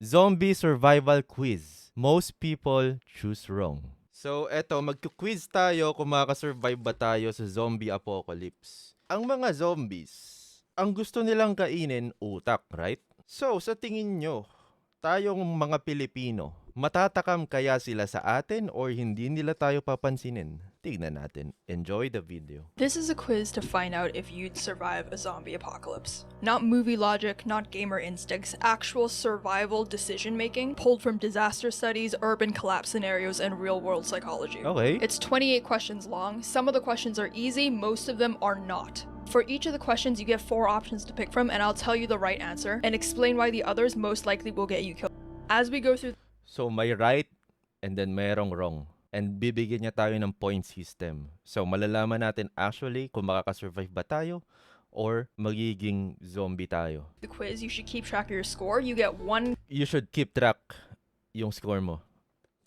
Zombie survival quiz. Most people choose wrong. So, eto, magku-quiz tayo kung makakasurvive ba tayo sa zombie apocalypse. Ang mga zombies, ang gusto nilang kainin, utak, right? So, sa tingin nyo, tayong mga Pilipino, matatakam kaya sila sa atin or hindi nila tayo papansinin? Tignan natin. Enjoy the video. This is a quiz to find out if you'd survive a zombie apocalypse. Not movie logic, not gamer instincts, actual survival decision making pulled from disaster studies, urban collapse scenarios, and real world psychology. Okay. It's 28 questions long. Some of the questions are easy, most of them are not. For each of the questions, you get 4 options to pick from, and I'll tell you the right answer and explain why the others most likely will get you killed. As we go through So, may right and then mayroong wrong. And bibigyan niya tayo ng point system. So, malalaman natin actually kung makakasurvive ba tayo or magiging zombie tayo. the quiz, you should keep track of your score. You get 1 You should keep track yung score mo.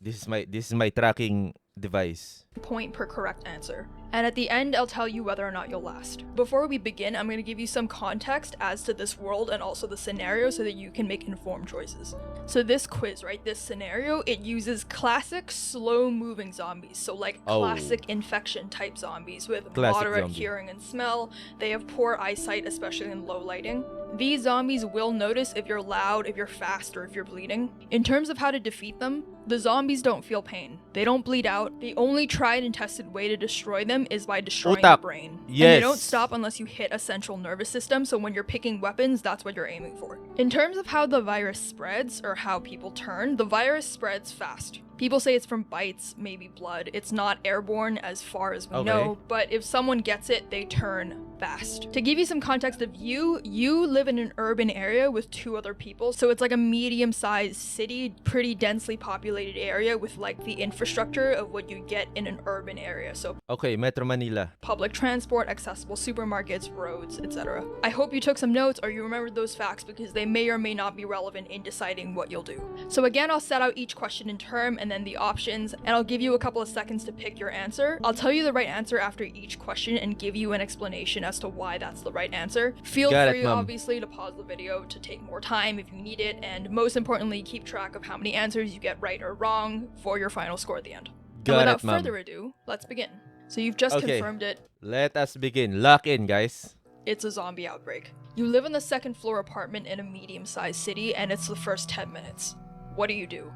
This is my tracking device. point per correct answer. And at the end, I'll tell you whether or not you'll last. Before we begin, I'm going to give you some context as to this world and also the scenario so that you can make informed choices. So this quiz, right, this scenario, it uses classic slow-moving zombies. So like Oh. classic infection type zombies with Classic moderate zombie. hearing and smell. They have poor eyesight, especially in low lighting. These zombies will notice if you're loud, if you're fast, or if you're bleeding. In terms of how to defeat them, the zombies don't feel pain. They don't bleed out. The only tried and tested way to destroy them is by destroying Utak. the brain. And Yes. they don't stop unless you hit a central nervous system, so when you're picking weapons, that's what you're aiming for. In terms of how the virus spreads, or how people turn, the virus spreads fast. People say it's from bites, maybe blood. It's not airborne as far as we Okay. know, but if someone gets it, they turn fast. To give you some context of you live in an urban area with 2 other people, so it's like a medium-sized city, pretty densely populated area with like the infrastructure of what you get in an urban area. So Okay, Metro Manila. public transport, accessible supermarkets, roads, etc. I hope you took some notes or you remembered those facts because they may or may not be relevant in deciding what you'll do. So again, I'll set out each question in turn and then the options, and I'll give you a couple of seconds to pick your answer. I'll tell you the right answer after each question and give you an explanation as to why that's the right answer. Feel Got it, free, Mom. obviously, to pause the video to take more time if you need it, and most importantly, keep track of how many answers you get right or wrong for your final score at the end. And Got without it, Mom. further ado, let's begin. So you've just Okay. confirmed it. Let us begin. Lock in, guys. It's a zombie outbreak. You live in the 2nd floor apartment in a medium-sized city, and it's the first 10 minutes. What do you do?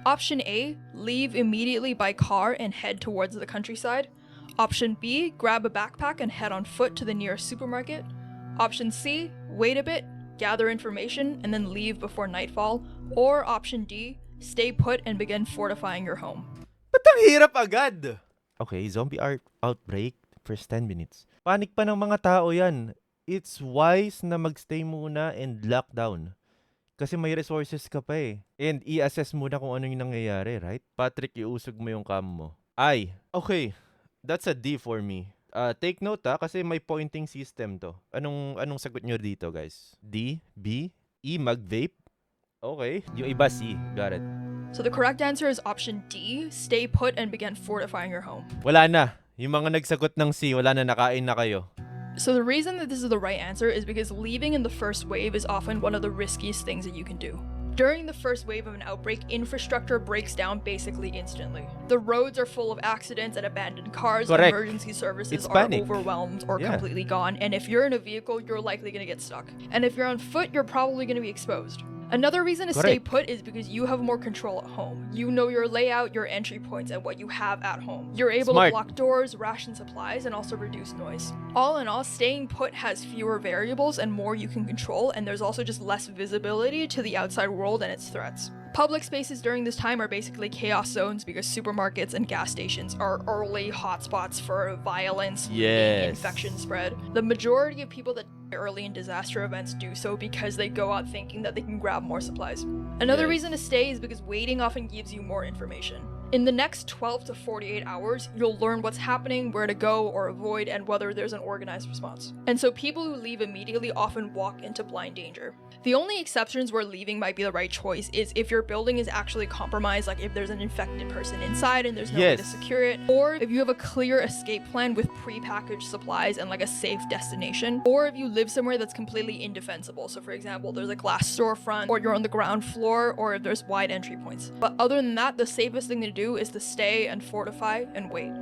Option A, leave immediately by car and head towards the countryside. Option B, grab a backpack and head on foot to the nearest supermarket. Option C, wait a bit, gather information, and then leave before nightfall. Or option D, stay put and begin fortifying your home. Ba't ang hirap agad? Okay, zombie outbreak, first 10 minutes. Panik pa ng mga tao yan. It's wise na magstay muna and lockdown. Kasi may resources ka pa eh. And i-assess muna kung ano yung nangyayari, right? Patrick, iusog mo yung cam mo. Ay, okay. That's a D for me. Take note kasi may pointing system to. Anong sagot nyo dito, guys? D, B, E, mag-vape? Okay. Yung iba, C. Got it. So the correct answer is option D, stay put and begin fortifying your home. Wala na. Yung mga nagsagot ng C, wala na, nakain na kayo. So the reason that this is the right answer is because leaving in the first wave is often one of the riskiest things that you can do. During the first wave of an outbreak, infrastructure breaks down basically instantly. The roads are full of accidents and abandoned cars, Correct. emergency services It's are panic. overwhelmed or Yeah. completely gone, and if you're in a vehicle, you're likely going to get stuck. And if you're on foot, you're probably going to be exposed. Another reason to stay Correct. put is because you have more control at home. You know your layout, your entry points, and what you have at home. You're able Smart. to block doors, ration supplies, and also reduce noise. All in all, staying put has fewer variables and more you can control, and there's also just less visibility to the outside world and its threats. Public spaces during this time are basically chaos zones because supermarkets and gas stations are early hotspots for violence, looting, Yes. infection spread. The majority of people that die early in disaster events do so because they go out thinking that they can grab more supplies. Another Yes. reason to stay is because waiting often gives you more information. In the next 12 to 48 hours, you'll learn what's happening, where to go or avoid, and whether there's an organized response. And so people who leave immediately often walk into blind danger. The only exceptions where leaving might be the right choice is if your building is actually compromised, like if there's an infected person inside and there's no way to secure it, or if you have a clear escape plan with pre-packaged supplies and like a safe destination, or if you live somewhere that's completely indefensible. So for example, there's a glass storefront, or you're on the ground floor, or if there's wide entry points. But other than that, the safest thing to do is to stay and fortify and wait.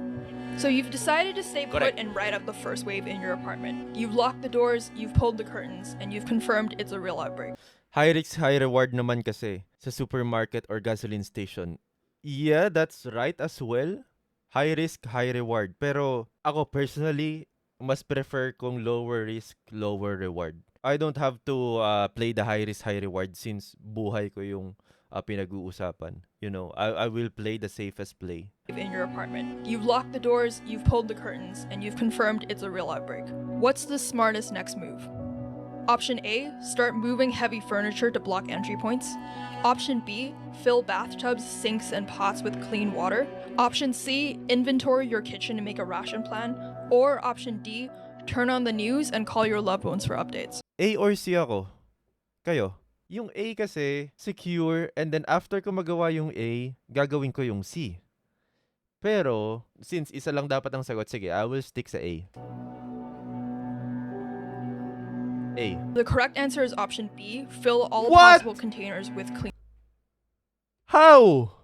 So you've decided to stay put and ride out the first wave in your apartment. You've locked the doors, you've pulled the curtains, and you've confirmed it's a real outbreak. High risk, high reward naman kasi sa supermarket or gasoline station. Yeah, that's right as well. High risk, high reward. Pero ako personally, mas prefer kung lower risk, lower reward. I don't have to play the high risk, high reward since buhay ko yung pinag-uusapan. You know, I will play the safest play. In your apartment. You've locked the doors, you've pulled the curtains, and you've confirmed it's a real outbreak. What's the smartest next move? Option A, start moving heavy furniture to block entry points. Option B, fill bathtubs, sinks, and pots with clean water. Option C, inventory your kitchen and make a ration plan. Or option D, turn on the news and call your loved ones for updates. A or C ako? Kayo? Yung A kasi, secure, and then after ko magawa yung A, gagawin ko yung C. Pero, since isa lang dapat ang sagot, sige, I will stick sa A. A. The correct answer is option B, fill all What? possible containers with clean How?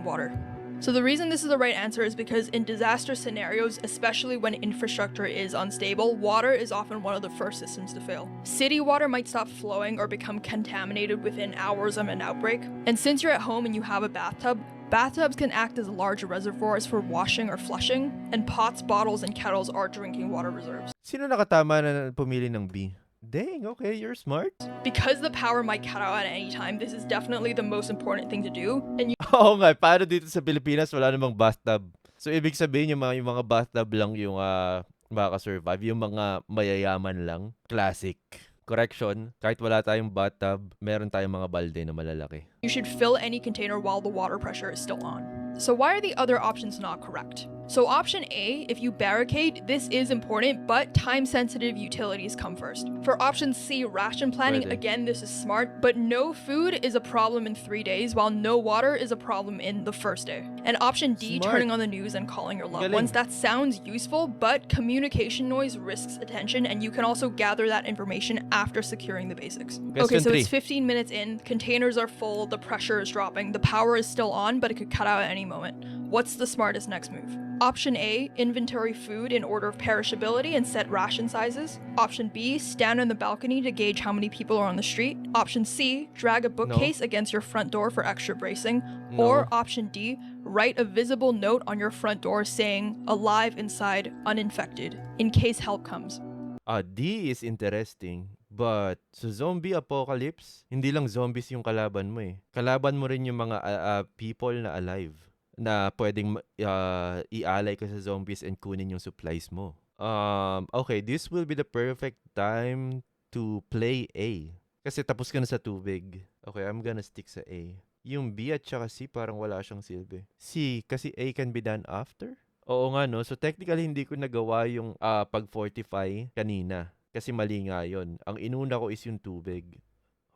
water. So the reason this is the right answer is because in disaster scenarios, especially when infrastructure is unstable, water is often one of the first systems to fail. City water might stop flowing or become contaminated within hours of an outbreak. And since you're at home and you have a bathtub, bathtubs can act as large reservoirs for washing or flushing, and pots, bottles, and kettles are drinking water reserves. Sino nakatama na pumili ng B? Dang, okay, you're smart. Because the power might cut out at any time, this is definitely the most important thing to do, and you Oo nga, paano dito sa Pilipinas wala namang bathtub? So, ibig sabihin yung mga bathtub lang yung makaka-survive. Yung mga mayayaman lang. Classic. Correction, kahit wala tayong bathtub, meron tayong mga balde na malalaki. you should fill any container while the water pressure is still on. So why are the other options not correct? So option A, if you barricade, this is important, but time-sensitive utilities come first. For option C, ration planning, Pwede. again, this is smart, but no food is a problem in 3 days, while no water is a problem in the first day. And option D, Smart. turning on the news and calling your loved Galing. ones, that sounds useful, but communication noise risks attention, and you can also gather that information after securing the basics. Okay, Question so 3. it's 15 minutes in, containers are full, the pressure is dropping, the power is still on, but it could cut out at any moment. What's the smartest next move? Option A, inventory food in order of perishability and set ration sizes. Option B, stand on the balcony to gauge how many people are on the street. Option C, drag a bookcase against your front door for extra bracing. No. Or option D, write a visible note on your front door saying, alive inside, uninfected, in case help comes. D is interesting. But sa zombie apocalypse, hindi lang zombies yung kalaban mo eh. Kalaban mo rin yung mga people na alive na pwedeng ialay ka sa zombies and kunin yung supplies mo. Okay, this will be the perfect time to play A. Kasi tapos ka na sa tubig. Okay, I'm gonna stick sa A. Yung B at saka C parang wala siyang silbi. C, kasi A can be done after? Oo nga no, so technically hindi ko nagawa yung pag-fortify kanina. Kasi mali nga yun. Ang inuna ko is yung tubig.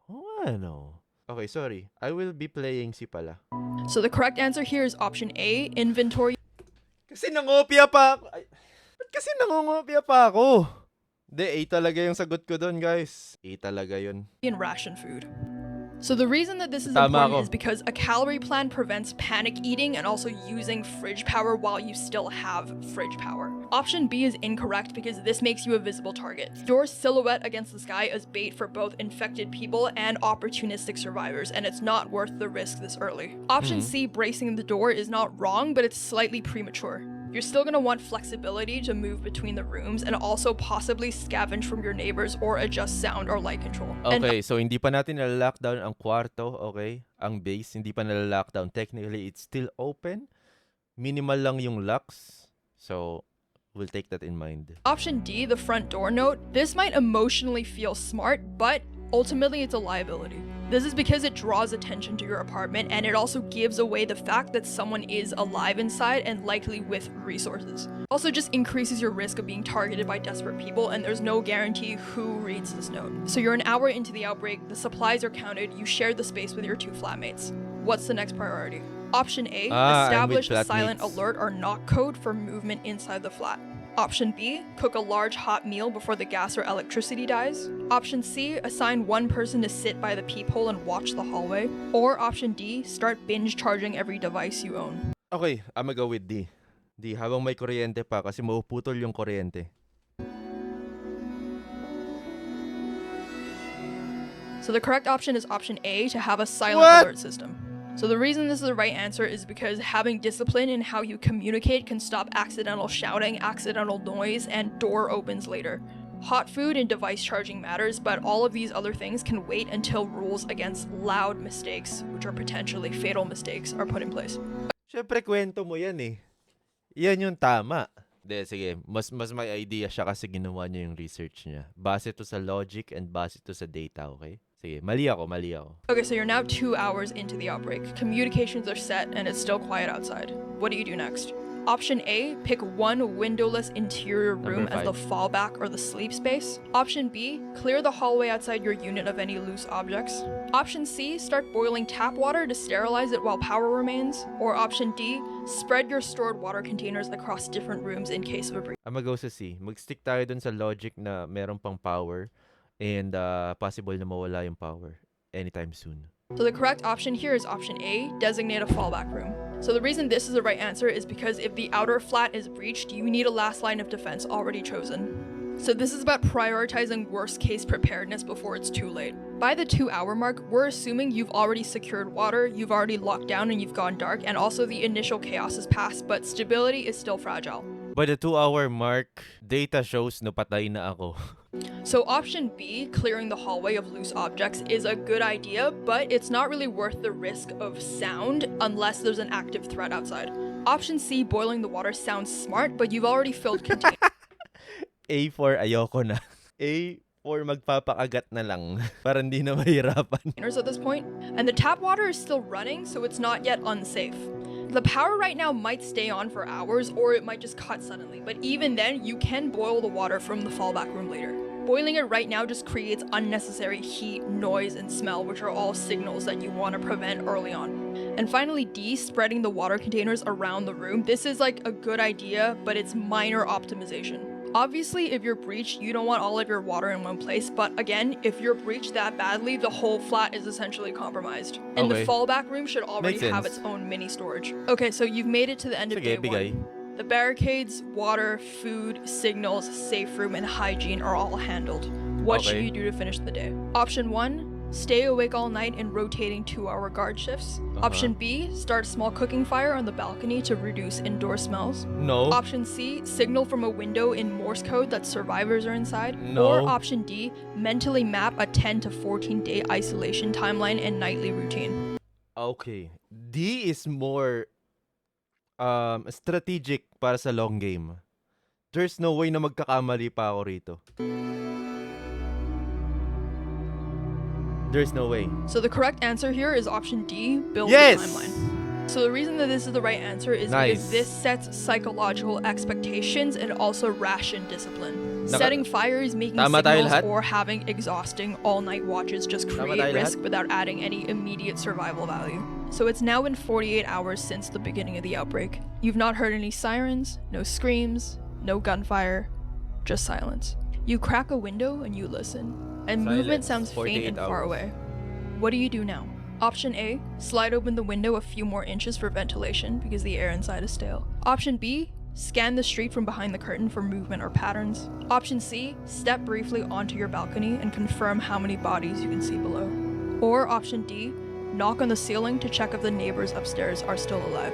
Oh, ano? Okay, sorry. I will be playing C pala. So the correct answer here is option A, inventory Kasi nangopia pa ako. Ay, ba't kasi nangongopia pa ako? Hindi, A talaga yung sagot ko doon, guys. A talaga yun. and ration food. So the reason that this is Tama important ako. is because a calorie plan prevents panic eating and also using fridge power while you still have fridge power. Option B is incorrect because this makes you a visible target. Your silhouette against the sky is bait for both infected people and opportunistic survivors, and it's not worth the risk this early. Option C, bracing the door, is not wrong, but it's slightly premature. You're still gonna want flexibility to move between the rooms and also possibly scavenge from your neighbors or adjust sound or light control. And Okay, so hindi pa natin nalalockdown ang kwarto, okay? Ang base, hindi pa nalalockdown. Technically, it's still open. Minimal lang yung locks. So, we'll take that in mind. option D, the front door note, this might emotionally feel smart, but ultimately it's a liability. This is because it draws attention to your apartment and it also gives away the fact that someone is alive inside and likely with resources. Also just increases your risk of being targeted by desperate people, and there's no guarantee who reads this note. So you're an hour into the outbreak, the supplies are counted, you share the space with your 2 flatmates. What's the next priority? Option A, establish a silent alert or knock code for movement inside the flat. Option B, cook a large hot meal before the gas or electricity dies. Option C, assign one person to sit by the peephole and watch the hallway. Or option D, start binge charging every device you own. Okay, I'ma go with D. D, habang may kuryente pa kasi mapuputol yung kuryente. So the correct option is option A, to have a silent alert system. So the reason this is the right answer is because having discipline in how you communicate can stop accidental shouting, accidental noise, and door opens later. Hot food and device charging matters, but all of these other things can wait until rules against loud mistakes, which are potentially fatal mistakes, are put in place. Siyempre, kwento mo yan eh. Yan yung tama. De, sige, mas may idea siya kasi ginawa niya yung research niya. Base to sa logic and base to sa data, okay? Sige, mali ako. Okay, so you're now 2 hours into the outbreak. Communications are set and it's still quiet outside. What do you do next? Option A, pick one windowless interior room as the fallback or the sleep space. Option B, clear the hallway outside your unit of any loose objects. Option C, start boiling tap water to sterilize it while power remains. Or option D, spread your stored water containers across different rooms in case of a breach. I'm go sa C. Mag-stick tayo dun sa logic na meron pang power and possible na mawala yung power anytime soon. So the correct option here is option A, designate a fallback room. So the reason this is the right answer is because if the outer flat is breached, you need a last line of defense already chosen. So this is about prioritizing worst case preparedness before it's too late. By the 2-hour mark, we're assuming you've already secured water, you've already locked down and you've gone dark, and also the initial chaos has passed, but stability is still fragile. By the 2-hour mark, data shows na patay na ako. So option B, clearing the hallway of loose objects, is a good idea, but it's not really worth the risk of sound unless there's an active threat outside. Option C, boiling the water, sounds smart, but you've already filled containers. A for ayoko na. A for magpapakagat na lang para hindi na mahirapan. At this point, and the tap water is still running, so it's not yet unsafe. The power right now might stay on for hours, or it might just cut suddenly, but even then, you can boil the water from the fallback room later. Boiling it right now just creates unnecessary heat, noise, and smell, which are all signals that you want to prevent early on. And finally, D, spreading the water containers around the room. This is like a good idea, but it's minor optimization. Obviously, if you're breached, you don't want all of your water in one place, but again, if you're breached that badly, the whole flat is essentially compromised. And the fallback room should already have its own mini storage. Okay, so you've made it to the end of day one. The barricades, water, food, signals, safe room, and hygiene are all handled. What should you do to finish the day? Option 1, stay awake all night in rotating 2-hour guard shifts. Option B, start a small cooking fire on the balcony to reduce indoor smells. No. Option C, signal from a window in Morse code that survivors are inside. No. Or option D, mentally map a 10 to 14 day isolation timeline and nightly routine. Okay. D is more strategic para sa long game. There's no way na magkakamali pa ako rito. There's no way. So the correct answer here is option D, build a timeline. So the reason that this is the right answer is because this sets psychological expectations and also ration discipline. Setting fires, making signals, or having exhausting all-night watches just create risk without adding any immediate survival value. So it's now been 48 hours since the beginning of the outbreak. You've not heard any sirens, no screams, no gunfire, just silence. You crack a window and you listen, and movement sounds faint and far away. What do you do now? Option A, slide open the window a few more inches for ventilation because the air inside is stale. Option B, scan the street from behind the curtain for movement or patterns. Option C, step briefly onto your balcony and confirm how many bodies you can see below. Or option D, knock on the ceiling to check if the neighbors upstairs are still alive.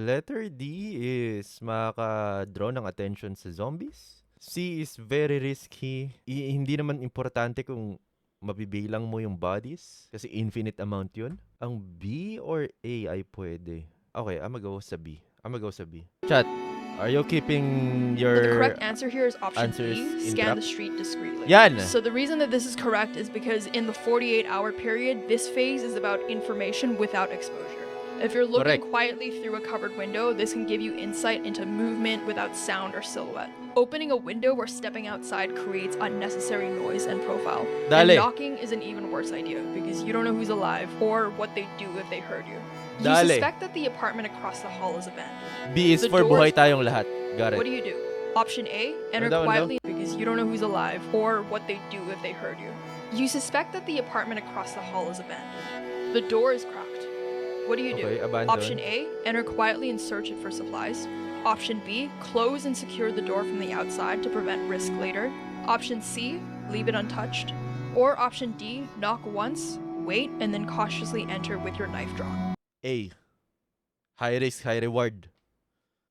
Letter D is makaka-draw ng attention sa zombies. C is very risky. Hindi naman importante kung mabibilang mo yung bodies kasi infinite amount yun. Ang B or A ay pwede. Okay, I'm go sa B. Chat, Are you keeping So the your correct answer here is option answers B, scan intact? the street discreetly. Yan! So the reason that this is correct is because in the 48-hour period, this phase is about information without exposure. If you're looking Correct. quietly through a covered window, this can give you insight into movement without sound or silhouette. Opening a window or stepping outside creates unnecessary noise and profile. Dale. And knocking is an even worse idea because you don't know who's alive or what they'd do if they heard you. You Dale. suspect that the apartment across the hall is abandoned. B is The for doors- buhay tayong lahat. Got What it. do you do? Option A, enter Ano daw? quietly because you don't know who's alive or what they'd do if they heard you. You suspect that the apartment across the hall is abandoned. The door is cracked. What do you do? Okay, abandoned. Option A, enter quietly and search it for supplies. Option B, close and secure the door from the outside to prevent risk later. Option C, leave it untouched. Or option D, knock once, wait, and then cautiously enter with your knife drawn. A. High risk, high reward.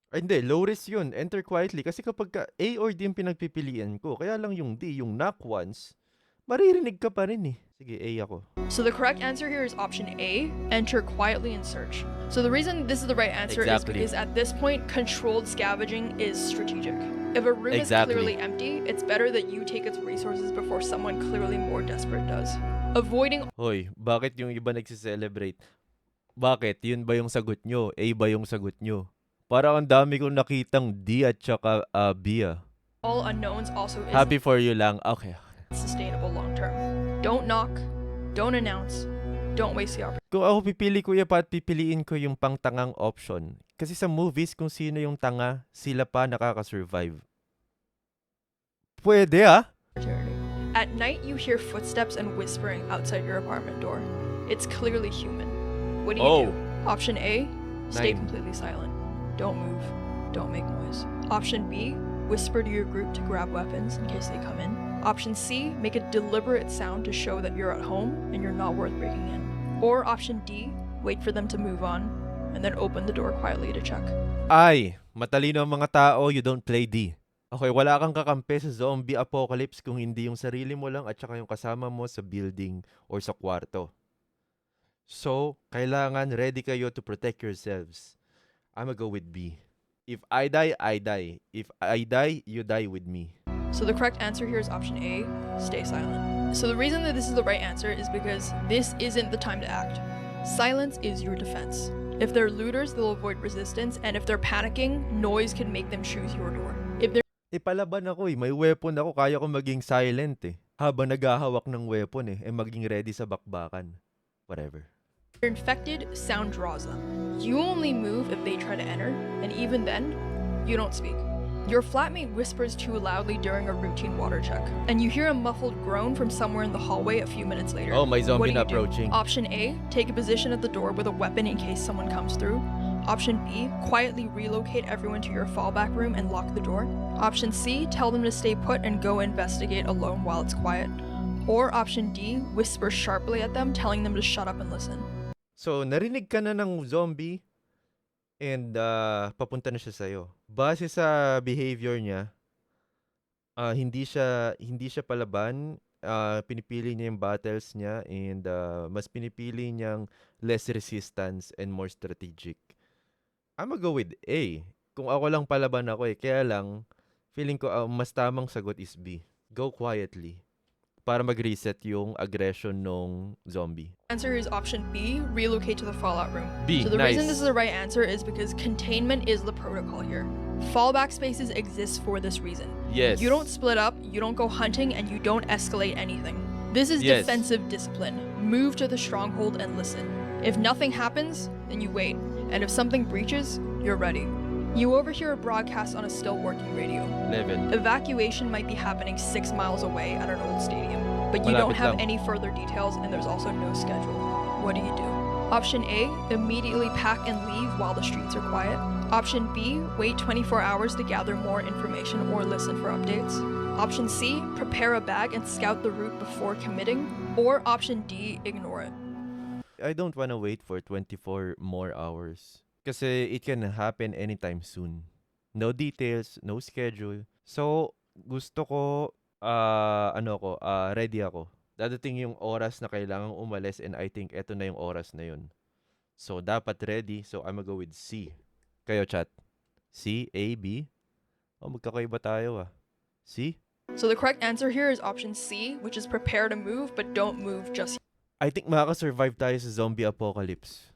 Ay, hindi. Low risk yun. Enter quietly. Kasi kapag A or D yung pinagpipilian ko, kaya lang yung D, yung knock once, maririnig ka pa rin eh. Sige, A ako. So the correct answer here is option A, enter quietly and search. So the reason this is the right answer Exactly. is because at this point, controlled scavenging is strategic. If a room Exactly. is clearly empty, it's better that you take its resources before someone clearly more desperate does. Avoiding Hoy, bakit yung iba nagsiselebrate? Bakit? Yun ba yung sagot nyo? A ba yung sagot nyo? Parang ang dami kong nakitang D at saka B ah. all unknowns also isn't Happy for you lang. Okay. sustainable long term. Don't knock, don't announce, don't waste the opportunity. Kung ako pipili Kuya Pat, pipiliin ko yung pangtangang option. Kasi sa movies, kung sino yung tanga, sila pa nakaka-survive. Pwede ah. At night, you hear footsteps and whispering outside your apartment door. It's clearly human. What do you Oh. do? Option A, stay 9. completely silent. Don't move. Don't make noise. Option B, whisper to your group to grab weapons in case they come in. Option C, make a deliberate sound to show that you're at home and you're not worth breaking in. Or option D, wait for them to move on and then open the door quietly to check. Ay, matalino ang mga tao, you don't play D. Okay, wala kang kakampi sa zombie apocalypse kung hindi yung sarili mo lang at saka yung kasama mo sa building or sa kwarto. So, kailangan ready kayo to protect yourselves. I'ma go with B. If I die, I die. If I die, you die with me. So the correct answer here is option A, stay silent. So the reason that this is the right answer is because this isn't the time to act. Silence is your defense. If they're looters, they'll avoid resistance, and if they're panicking, noise can make them choose your door. If they're Palaban ako eh. May weapon ako. Kaya ko maging silent eh. Habang naghahawak ng weapon eh. Maging ready sa bakbakan. Whatever. infected, sound draws them. You only move if they try to enter, and even then, you don't speak. Your flatmate whispers too loudly during a routine water check, and you hear a muffled groan from somewhere in the hallway a few minutes later. Oh, my What zombie do na you do? approaching. Option A, take a position at the door with a weapon in case someone comes through. Option B, quietly relocate everyone to your fallback room and lock the door. Option C, tell them to stay put and go investigate alone while it's quiet. Or option D, whisper sharply at them, telling them to shut up and listen. So, narinig ka na ng zombie and papunta na siya sa'yo. Base sa behavior niya, hindi siya palaban. Pinipili niya yung battles niya and mas pinipili niyang less resistance and more strategic. I'ma go with A. Kung ako lang palaban ako eh. Kaya lang, feeling ko mas tamang sagot is B. Go quietly. Para mag-reset yung aggression nung zombie. Answer is option B, relocate to the fallout room. B, So the nice. reason this is the right answer is because containment is the protocol here. Fallback spaces exist for this reason. Yes. You don't split up, you don't go hunting, and you don't escalate anything. This is Yes. defensive discipline. Move to the stronghold and listen. If nothing happens, then you wait. And if something breaches, you're ready. You overhear a broadcast on a still working radio. 11. Evacuation might be happening 6 miles away at an old stadium, but you don't Malapit have lang. any further details and there's also no schedule. What do you do? Option A, immediately pack and leave while the streets are quiet. Option B, wait 24 hours to gather more information or listen for updates. Option C, prepare a bag and scout the route before committing. Or option D, ignore it. I don't wanna wait for 24 more hours. Kasi it can happen anytime soon. No details, no schedule. So, gusto ko, ready ako. Dadating yung oras na kailangang umalis and I think eto na yung oras na yun. So, dapat ready. So, I'm gonna go with C. Kayo, chat. C, A, B. Oh, magkakaiba tayo ah. C? So the correct answer here is option C, which is prepare to move, but don't move just I think makaka-survive tayo sa zombie apocalypse.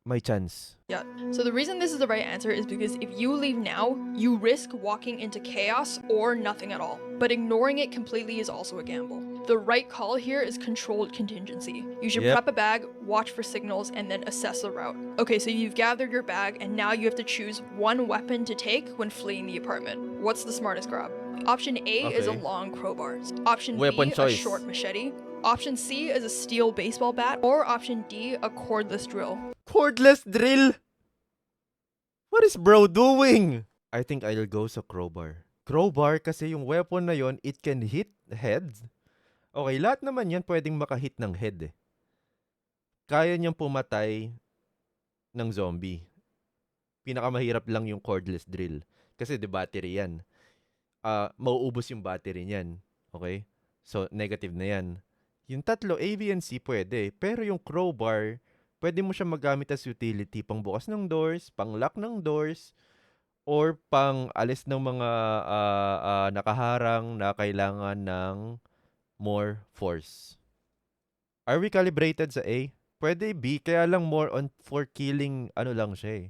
May chance. yet. So the reason this is the right answer is because if you leave now, you risk walking into chaos or nothing at all. But ignoring it completely is also a gamble. The right call here is controlled contingency. You should Yep. prep a bag, watch for signals, and then assess the route. Okay, so you've gathered your bag, and now you have to choose one weapon to take when fleeing the apartment. What's the smartest grab? Option A is a Okay. long crowbar. Option Weapon B, a choice. short machete. Option C is a steel baseball bat. Or option D, a cordless drill. Cordless drill! What is bro doing? I think I'll go sa crowbar. Crowbar kasi yung weapon na yon, it can hit heads. Okay, lahat naman yan pwedeng makahit ng head eh. Kaya niyang pumatay ng zombie. Pinakamahirap lang yung cordless drill. Kasi the battery yan. Mauubos yung battery niyan. Okay? So, negative na yan. Yung tatlo, A, B, and C pwede. Pero yung crowbar, pwede mo siya magamit as utility. Pang bukas ng doors, pang lock ng doors, or pang alis ng mga nakaharang na kailangan ng more force. Are we calibrated sa A? Pwede B, kaya lang more on for killing, ano lang siya eh.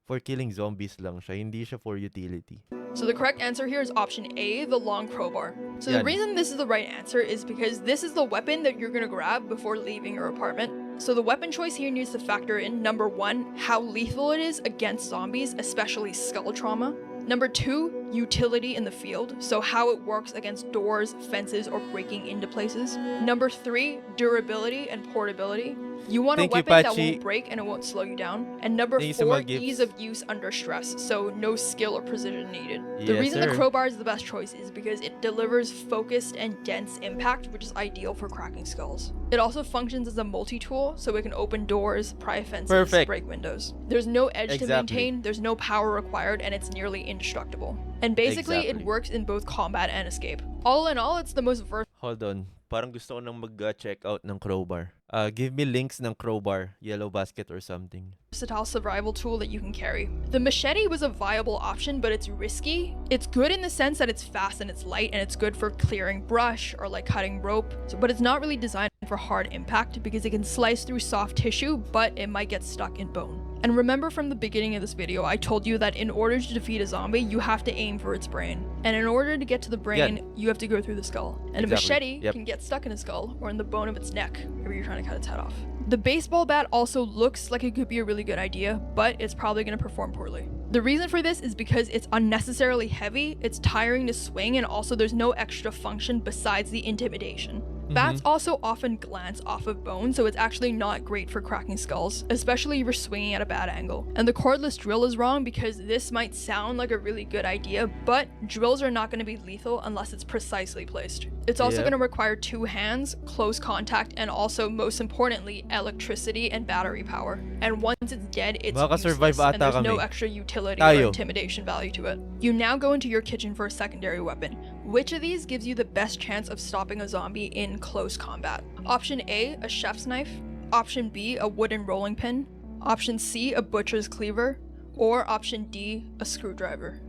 For killing zombies lang siya, hindi siya for utility. So the correct answer here is option A, the long crowbar. So the Yan. reason this is the right answer is because this is the weapon that you're gonna grab before leaving your apartment. So the weapon choice here needs to factor in number 1, how lethal it is against zombies, especially skull trauma. Number 2, utility in the field, so how it works against doors, fences, or breaking into places. Number 3, durability and portability. You want Thank a you, weapon that Pachi. won't break and it won't slow you down. And number Thank you sa 4, mga gifts. ease of use under stress, so no skill or precision needed. The Yes, reason the sir. crowbar is the best choice is because it delivers focused and dense impact, which is ideal for cracking skulls. It also functions as a multi-tool, so it can open doors, pry fences, Perfect. break windows. There's no edge to Exactly. maintain, there's no power required, and it's nearly indestructible. And basically, Exactly. it works in both combat and escape. All in all, it's the most Hold on. Parang gusto ko nang mag-check out ng crowbar. Give me links ng crowbar, yellow basket or something. versatile survival tool that you can carry. The machete was a viable option, but it's risky. It's good in the sense that it's fast and it's light, and it's good for clearing brush or like cutting rope, but it's not really designed for hard impact because it can slice through soft tissue, but it might get stuck in bone. And remember from the beginning of this video, I told you that in order to defeat a zombie, you have to aim for its brain. And in order to get to the brain, you have to go through the skull. And a machete Yep. can get stuck in a skull or in the bone of its neck if you're trying to cut its head off. The baseball bat also looks like it could be a really good idea, but it's probably going to perform poorly. The reason for this is because it's unnecessarily heavy, it's tiring to swing, and also there's no extra function besides the intimidation. Bats also often glance off of bone, so it's actually not great for cracking skulls, especially if you're swinging at a bad angle. And the cordless drill is wrong because this might sound like a really good idea, but drills are not going to be lethal unless it's precisely placed. It's also Yep. going to require 2 hands, close contact, and also, most importantly, electricity and battery power. And once it's dead, it's Makaka-survive useless, and ata there's no kami. extra utility Tayo. or intimidation value to it. You now go into your kitchen for a secondary weapon. Which of these gives you the best chance of stopping a zombie in close combat? Option A, a chef's knife. Option B, a wooden rolling pin. Option C, a butcher's cleaver. Or option D, a screwdriver.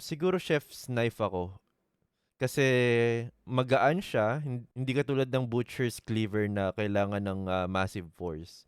Siguro chef's knife ako. Kasi magaan siya, hindi katulad ng butcher's cleaver na kailangan ng massive force.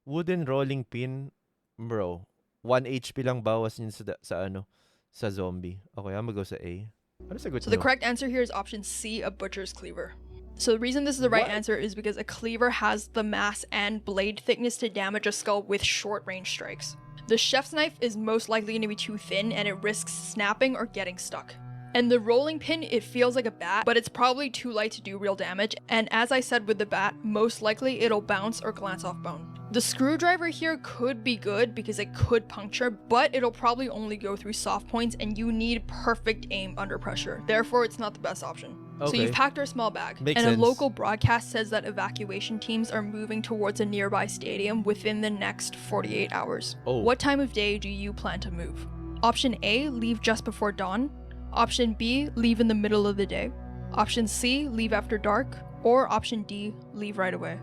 Wooden rolling pin, bro, 1 HP lang bawas yun sa zombie. Okay, I'm gonna go sa A. Ano sagot So the nyo? correct answer here is option C, a butcher's cleaver. So the reason this is the right What? answer is because a cleaver has the mass and blade thickness to damage a skull with short range strikes. The chef's knife is most likely going to be too thin and it risks snapping or getting stuck. And the rolling pin, it feels like a bat, but it's probably too light to do real damage. And as I said with the bat, most likely it'll bounce or glance off bone. The screwdriver here could be good because it could puncture, but it'll probably only go through soft points and you need perfect aim under pressure. Therefore, it's not the best option. So Okay. you've packed our small bag, Makes and sense. a local broadcast says that evacuation teams are moving towards a nearby stadium within the next 48 hours. Oh. What time of day do you plan to move? Option A, leave just before dawn. Option B, leave in the middle of the day. Option C, leave after dark. Or option D, leave right away.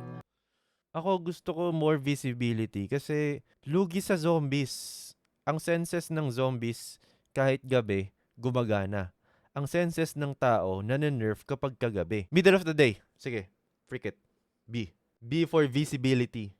Ako gusto ko more visibility kasi lugi sa zombies ang senses ng zombies kahit gabi, gumagana. Ang senses ng tao nane-nerf kapag kagabi. Middle of the day. Sige, freak it. B. B for visibility.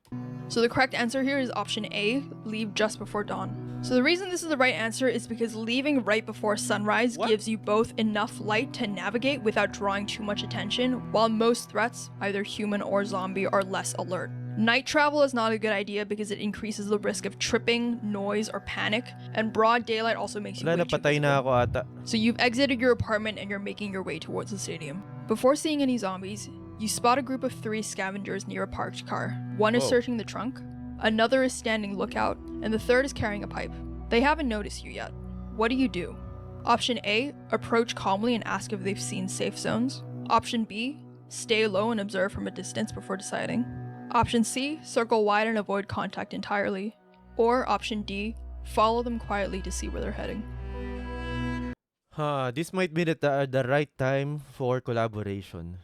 So the correct answer here is option A, leave just before dawn. So the reason this is the right answer is because leaving right before sunrise gives you both enough light to navigate without drawing too much attention, while most threats, either human or zombie, are less alert. Night travel is not a good idea because it increases the risk of tripping, noise, or panic, and broad daylight also makes you Wala, way too napatay visible. na ako ata. So you've exited your apartment and you're making your way towards the stadium. Before seeing any zombies, you spot a group of 3 scavengers near a parked car. One is Whoa. searching the trunk, another is standing lookout, and the third is carrying a pipe. They haven't noticed you yet. What do? Option A, approach calmly and ask if they've seen safe zones. Option B, stay low and observe from a distance before deciding. Option C, circle wide and avoid contact entirely. Or option D, follow them quietly to see where they're heading. This might be the right time for collaboration.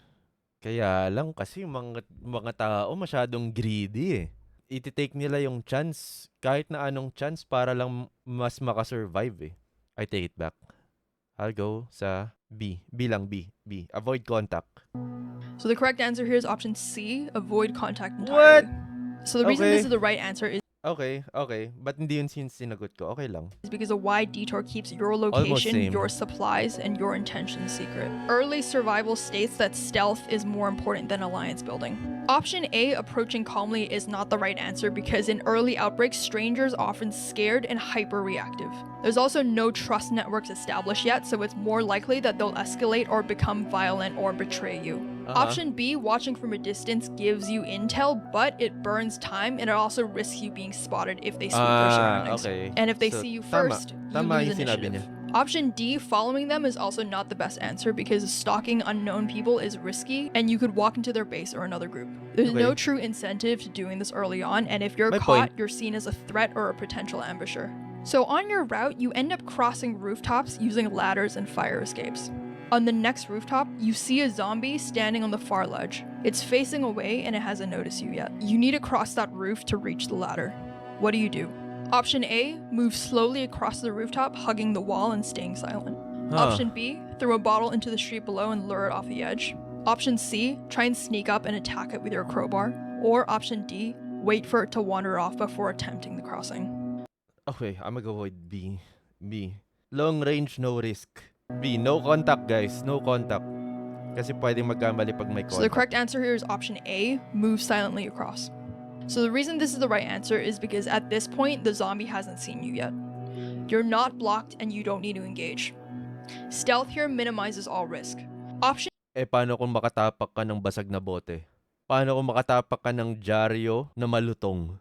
Kaya lang kasi mga tao masyadong greedy eh. Iti-take nila yung chance, kahit na anong chance para lang mas makasurvive eh. I take it back. I'll go sa B. B lang, B. B. Avoid contact. So the correct answer here is option C, avoid contact entirely. What? So the reason Okay. this is the right answer is Okay. But hindi yun sinagot ko. Okay lang. because a wide detour keeps your Almost location, same. your supplies, and your intentions secret. Early survival states that stealth is more important than alliance building. Option A, approaching calmly, is not the right answer because in early outbreaks, strangers are often scared and hyper-reactive. There's also no trust networks established yet, so it's more likely that they'll escalate or become violent or betray you. Option B, watching from a distance, gives you intel, but it burns time and it also risks you being spotted if they sweep their surroundings. Okay. And if they So, see you tama. first, you Tama lose yung sinabi initiative. niya. Option D, following them, is also not the best answer because stalking unknown people is risky and you could walk into their base or another group. There's no Okay. true incentive to doing this early on, and if you're My caught, point. you're seen as a threat or a potential ambusher. So on your route, you end up crossing rooftops using ladders and fire escapes. On the next rooftop, you see a zombie standing on the far ledge. It's facing away and it hasn't noticed you yet. You need to cross that roof to reach the ladder. What do? Option A, move slowly across the rooftop, hugging the wall and staying silent. Option B, throw a bottle into the street below and lure it off the edge. Option C, try and sneak up and attack it with your crowbar. Or option D, wait for it to wander off before attempting the crossing. Okay, I'm gonna go with B. B. Long range, no risk. B. No contact, guys. No contact. Kasi pwedeng magkamali pag may So the contact. correct answer here is option A, move silently across. So the reason this is the right answer is because at this point, the zombie hasn't seen you yet. You're not blocked and you don't need to engage. Stealth here minimizes all risk. Option Paano kung makatapak ka ng basag na bote? Paano kung makatapak ka ng dyaryo na malutong?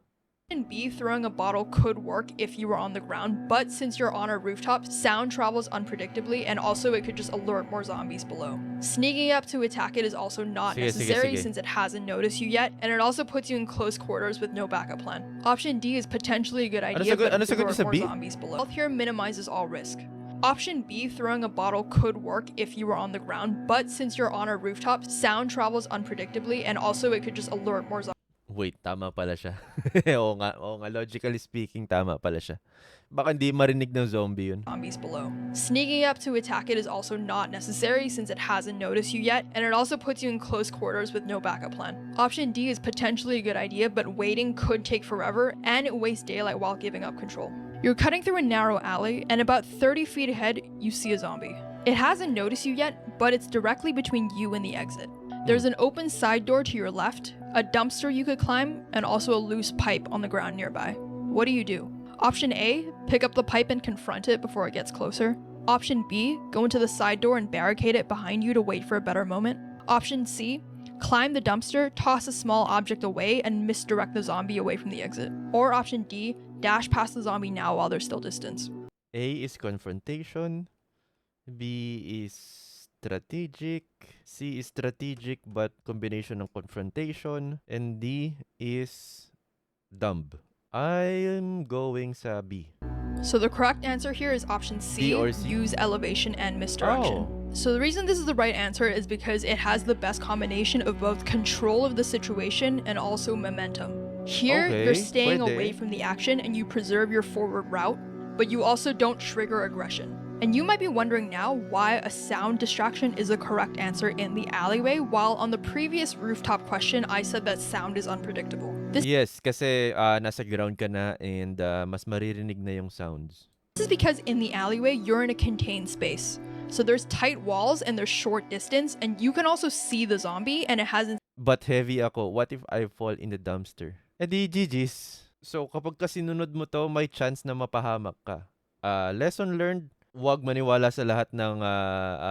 B, throwing a bottle could work if you were on the ground, but since you're on a rooftop, sound travels unpredictably and also it could just alert more zombies below. Sneaking up to attack it is also not Sige, necessary sige. since it hasn't noticed you yet, and it also puts you in close quarters with no backup plan. Option D is potentially a good idea, sagot- but ano sagot there niyo sa are more B? zombies below. Health here minimizes all risk. Option B, throwing a bottle could work if you were on the ground, but since you're on a rooftop, sound travels unpredictably and also it could just alert more Wait, tama pala siya. Oo nga. Logically speaking, tama pala siya. Baka hindi marinig ng zombie yun. zombies below. Sneaking up to attack it is also not necessary since it hasn't noticed you yet, and it also puts you in close quarters with no backup plan. Option D is potentially a good idea, but waiting could take forever, and it wastes daylight while giving up control. You're cutting through a narrow alley, and about 30 feet ahead, you see a zombie. It hasn't noticed you yet, but it's directly between you and the exit. There's an open side door to your left, a dumpster you could climb, and also a loose pipe on the ground nearby. What do? Option A, pick up the pipe and confront it before it gets closer. Option B, go into the side door and barricade it behind you to wait for a better moment. Option C, climb the dumpster, toss a small object away, and misdirect the zombie away from the exit. Or option D, dash past the zombie now while there's still distance. A is confrontation. B is strategic. C is strategic but combination ng confrontation. And D is dumb. I'm going sa B. So the correct answer here is option C, D or C? use elevation and misdirection. So the reason this is the right answer is because it has the best combination of both control of the situation and also momentum. Here, Okay, you're staying pwede. away from the action and you preserve your forward route, but you also don't trigger aggression. And you might be wondering now why a sound distraction is a correct answer in the alleyway, while on the previous rooftop question, I said that sound is unpredictable. Yes, kasi nasa ground ka na and mas maririnig na yung sounds. This is because in the alleyway, you're in a contained space. So there's tight walls and there's short distance, and you can also see the zombie, and it hasn't. But heavy ako. What if I fall in the dumpster? Eh di GG's. So kapag ka sinunod mo to, may chance na mapahamak ka. Lesson learned, huwag maniwala sa lahat ng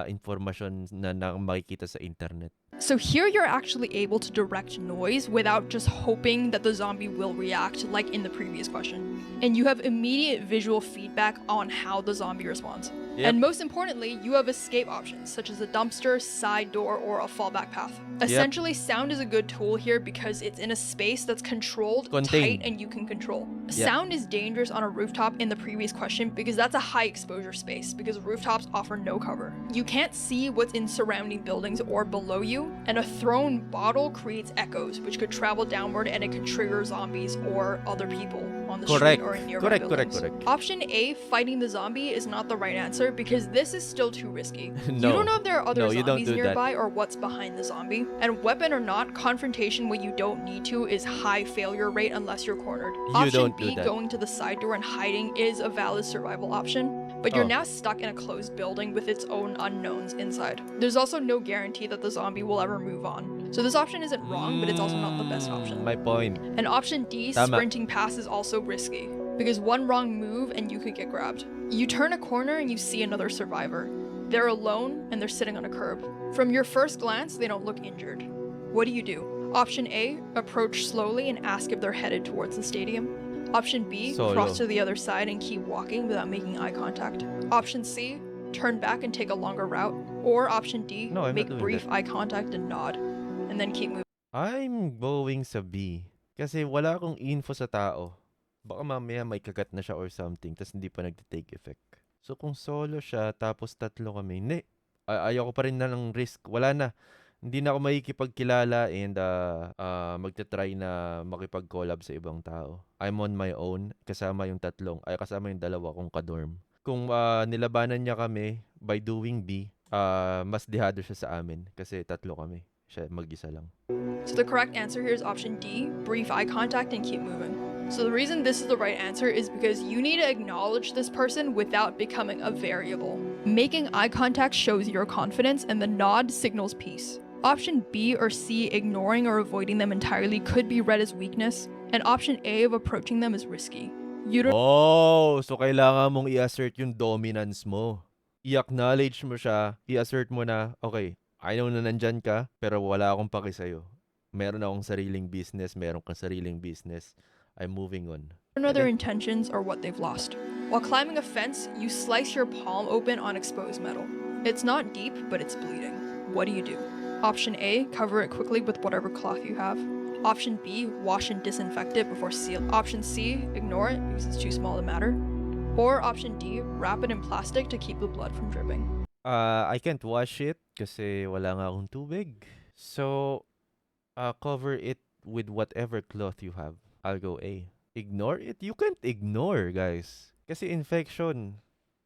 informasyon na makikita sa internet. So here you're actually able to direct noise without just hoping that the zombie will react like in the previous question. And you have immediate visual feedback on how the zombie responds. Yep. And most importantly, you have escape options such as a dumpster, side door, or a fallback path. Essentially, sound is a good tool here because it's in a space that's controlled, Contained. tight, and you can control. Yep. Sound is dangerous on a rooftop in the previous question because that's a high exposure space because rooftops offer no cover. You can't see what's in surrounding buildings or below you, and a thrown bottle creates echoes which could travel downward and it could trigger zombies or other people on the street or in nearby buildings. Correct. Option A, fighting the zombie, is not the right answer because this is still too risky. No. You don't know if there are other No, you don't zombies do that. nearby or what's behind the zombie. And weapon or not, confrontation when you don't need to is high failure rate unless you're cornered. You Option don't do B, that. going to the side door and hiding, is a valid survival option. But you're Oh. now stuck in a closed building with its own unknowns inside. There's also no guarantee that the zombie will ever move on. So this option isn't wrong, but it's also not the best option. My point. And option D, Tama. sprinting past, is also risky because one wrong move and you could get grabbed. You turn a corner and you see another survivor. They're alone and they're sitting on a curb. From your first glance, they don't look injured. What do? Option A, approach slowly and ask if they're headed towards the stadium. Option B, Solo. cross to the other side and keep walking without making eye contact. Option C, turn back and take a longer route. Or option D, No, I'm not make doing brief that. eye contact and nod, and then keep moving. I'm going sa B. Kasi wala akong info sa tao. Baka mamaya may kagat na siya or something, tas hindi pa nagte-take effect. So kung solo siya, tapos tatlo kami, hindi. Ayoko pa rin na ng risk. Wala na. Hindi na ako makikipagkilala and magte-try na makipag-collab sa ibang tao. I'm on my own, kasama yung kasama yung dalawa kong kadorm. Kung nilabanan niya kami by doing B, mas dehado siya sa amin kasi tatlo kami. Siya mag-isa lang. So the correct answer here is option D, brief eye contact and keep moving. So the reason this is the right answer is because you need to acknowledge this person without becoming a variable. Making eye contact shows your confidence and the nod signals peace. Option B or C, ignoring or avoiding them entirely, could be read as weakness, and option A of approaching them is risky. You don't Oh, so kailangan mong i-assert yung dominance mo. I-acknowledge mo siya, i-assert mo na, okay, I know na nandyan ka, pero wala akong paki sa'yo. Meron akong sariling business, meron kang sariling business. I'm moving on. know their intentions or what they've lost. While climbing a fence, you slice your palm open on exposed metal. It's not deep, but it's bleeding. What do? Option A, cover it quickly with whatever cloth you have. Option B, wash and disinfect it before sealing. Option C, ignore it because it's too small to matter. Or option D, wrap it in plastic to keep the blood from dripping. I can't wash it kasi wala nga akong tubig. So, cover it with whatever cloth you have. I'll go A. Ignore it? You can't ignore, guys. Kasi infection.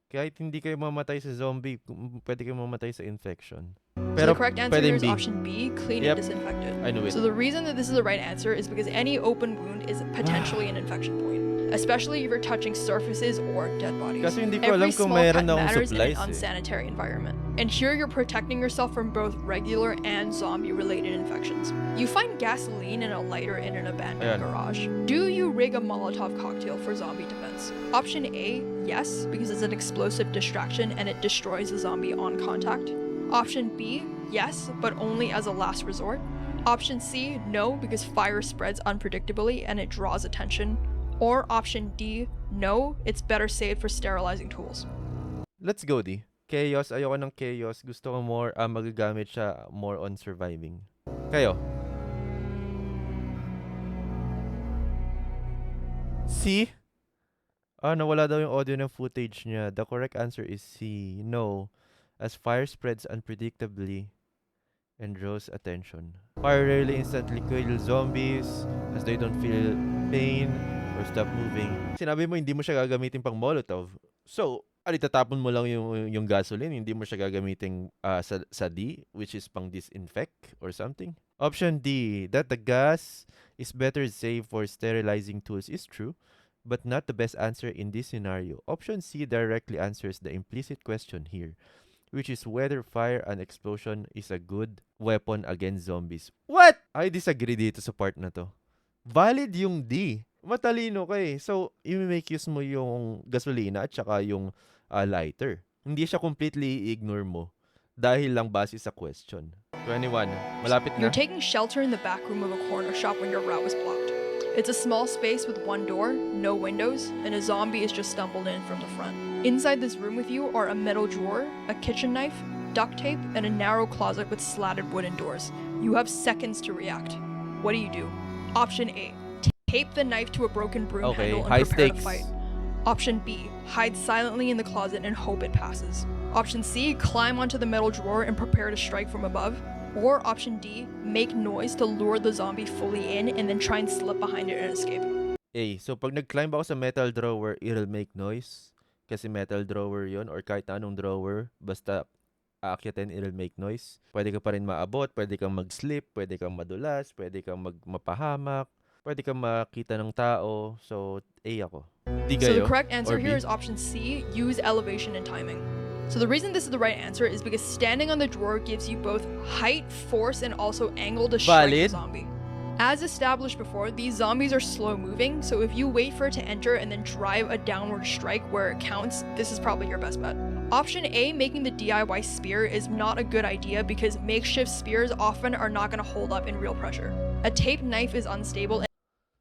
Kahit hindi kayo mamatay sa zombie, pwede kayo mamatay sa infection. So the correct answer here pwedeng is B. option B, clean Yep. and disinfect it. I knew it. So the reason that this is the right answer is because any open wound is potentially an infection point, especially if you're touching surfaces or dead bodies. Kasi hindi ko alam Every kung small mayroon cut akong matters in an supplies eh. unsanitary environment. And here you're protecting yourself from both regular and zombie-related infections. You find gasoline and a lighter in an abandoned Ayan. garage. Do you rig a Molotov cocktail for zombie defense? Option A, yes, because it's an explosive distraction and it destroys the zombie on contact. Option B, yes, but only as a last resort. Option C, no, because fire spreads unpredictably and it draws attention. Or option D, no, it's better saved for sterilizing tools. Let's go, D. Chaos. Ayoko ng chaos. Gusto ko more, magagamit siya more on surviving. Kayo? C? Nawala daw yung audio ng footage niya. The correct answer is C. No. As fire spreads unpredictably and draws attention. Fire rarely instantly kills zombies as they don't feel pain. or stop moving. Sinabi mo hindi mo siya gagamitin pang Molotov. So, itatapon mo lang yung gasoline, hindi mo siya gagamitin sa D, which is pang disinfect or something. Option D, that the gas is better saved for sterilizing tools is true, but not the best answer in this scenario. Option C directly answers the implicit question here, which is whether fire and explosion is a good weapon against zombies. What? I disagree dito sa part na to. Valid yung D. Matalino ka eh. So, i-make use mo yung gasolina at saka yung lighter. Hindi siya completely i-ignore mo dahil lang base sa question. 21. Malapit na. You're taking shelter in the back room of a corner shop when your route was blocked. It's a small space with one door, no windows, and a zombie has just stumbled in from the front. Inside this room with you are a metal drawer, a kitchen knife, duct tape, and a narrow closet with slatted wooden doors. You have seconds to react. What do you do? Option A. Tape the knife to a broken broom handle and high prepare stakes. to fight. Option B. Hide silently in the closet and hope it passes. Option C. Climb onto the metal drawer and prepare to strike from above. Or option D. Make noise to lure the zombie fully in and then try and slip behind it and escape. A. So, pag nag-climb ako sa metal drawer, it'll make noise. Kasi metal drawer yon or kahit anong drawer, basta aakyatin, it'll make noise. Pwede ka pa rin maabot, pwede kang mag-slip, pwede kang madulas, pwede kang mapahamak, pwede kang makita ng tao. So, A ako. Di So the kayo? correct answer Or here B? is option C, use elevation and timing. So the reason this is the right answer is because standing on the drawer gives you both height, force, and also angle to strike the Valid. zombie. As established before, these zombies are slow moving, so if you wait for it to enter and then drive a downward strike where it counts, this is probably your best bet. Option A, making the DIY spear, is not a good idea because makeshift spears often are not going to hold up in real pressure. A taped knife is unstable,